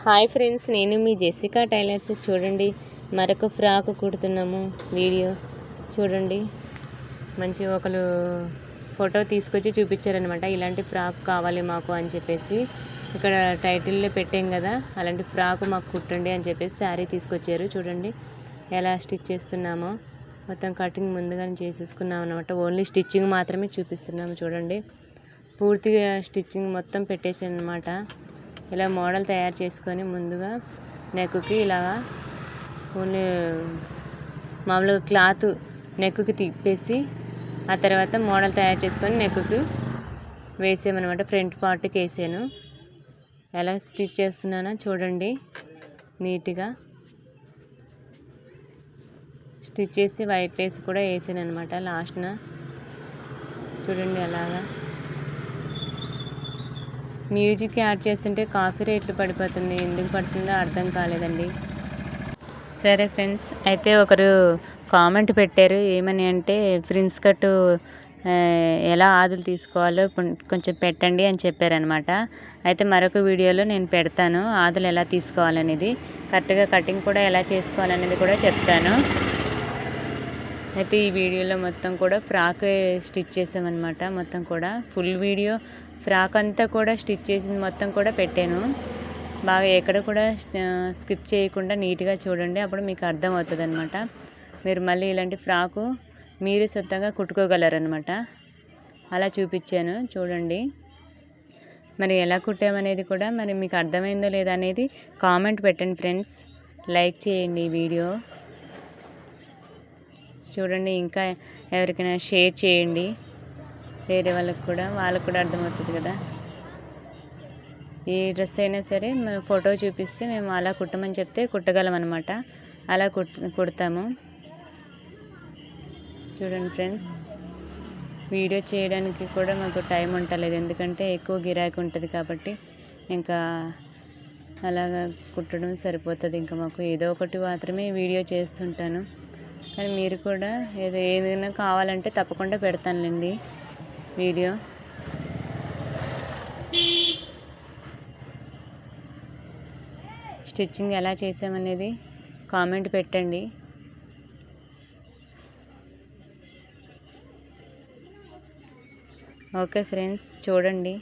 Hi friends, నేను మీ Jessica tailors. చూడండి, మరొక ఫ్రాక్ కుడుతున్నాము. వీడియో చూడండి. మంచి ఒకరు ఫోటో తీసుకొచ్చి చూపించారనమాట. ఇలాంటి ఫ్రాక్ కావాలి మాకు అని చెప్పేసి ఇక్కడ టైటిల్లో పెట్టాం కదా, అలాంటి ఫ్రాక్ మాకు కుట్టండి అని చెప్పేసి శారీ తీసుకొచ్చారు. చూడండి ఎలా స్టిచ్ చేస్తున్నామో. మొత్తం కటింగ్ ముందుగానే చేసేసుకున్నాం అనమాట. ఓన్లీ స్టిచ్చింగ్ మాత్రమే చూపిస్తున్నాము. చూడండి, పూర్తిగా స్టిచ్చింగ్ మొత్తం పెట్టేసాను అనమాట. ఇలా మోడల్ తయారు చేసుకొని ముందుగా నెక్కి ఇలాగా ఓన్లీ మామూలుగా క్లాత్ నెక్కి తిప్పేసి ఆ తర్వాత మోడల్ తయారు చేసుకొని నెక్కి వేసామన్నమాట. ఫ్రంట్ పార్ట్కి వేసాను. ఎలా స్టిచ్ చేస్తున్నానో చూడండి. నీట్గా స్టిచ్ చేసి వైట్ లేస్ కూడా వేసాను అనమాట లాస్ట్న. చూడండి అలాగా మ్యూజిక్ యాడ్ చేస్తుంటే కాపీ రేట్లు పడిపోతుంది. ఎందుకు పడుతుందో అర్థం కాలేదండి. సరే ఫ్రెండ్స్, అయితే ఒకరు కామెంట్ పెట్టారు. ఏమని అంటే, ప్రిన్స్ కట్ ఎలా ఆదులు తీసుకోవాలో కొంచెం పెట్టండి అని చెప్పారనమాట. అయితే మరొక వీడియోలో నేను పెడతాను ఆదులు ఎలా తీసుకోవాలనేది, కరెక్ట్గా కటింగ్ కూడా ఎలా చేసుకోవాలనేది కూడా చెప్తాను. అయితే ఈ వీడియోలో మొత్తం కూడా ఫ్రాక్ స్టిచ్ చేసామన్నమాట. మొత్తం కూడా ఫుల్ వీడియో ఫ్రాక్ అంతా కూడా స్టిచ్ చేసింది మొత్తం కూడా పెట్టాను. బాగా ఎక్కడ కూడా స్కిప్ చేయకుండా నీట్గా చూడండి, అప్పుడు మీకు అర్థమవుతుంది అనమాట. మీరు మళ్ళీ ఇలాంటి ఫ్రాకు మీరు సొంతంగా కుట్టుకోగలరనమాట. అలా చూపించాను చూడండి. మరి ఎలా కుట్టామనేది కూడా మరి మీకు అర్థమైందో లేదా అనేది కామెంట్ పెట్టండి ఫ్రెండ్స్. లైక్ చేయండి ఈ వీడియో. చూడండి, ఇంకా ఎవరికైనా షేర్ చేయండి, వేరే వాళ్ళకు కూడా అర్థమవుతుంది కదా. ఏ డ్రెస్ అయినా సరే మేము ఫోటో చూపిస్తే మేము అలా కుట్టమని చెప్తే కుట్టగలం అనమాట. అలా కుడతాము. చూడండి ఫ్రెండ్స్, వీడియో చేయడానికి కూడా మాకు టైం ఉండలేదు, ఎందుకంటే ఎక్కువ గిరాకీ ఉంటుంది కాబట్టి ఇంకా అలాగా కుట్టడం సరిపోతుంది. ఇంకా మాకు ఏదో ఒకటి మాత్రమే వీడియో చేస్తుంటాను. కానీ మీరు కూడా ఏదైనా కావాలంటే తప్పకుండా పెడతానులేండి వీడియో. స్టిచ్చింగ్ ఎలా చేసామనేది కామెంట్ పెట్టండి. ఓకే ఫ్రెండ్స్, చూడండి.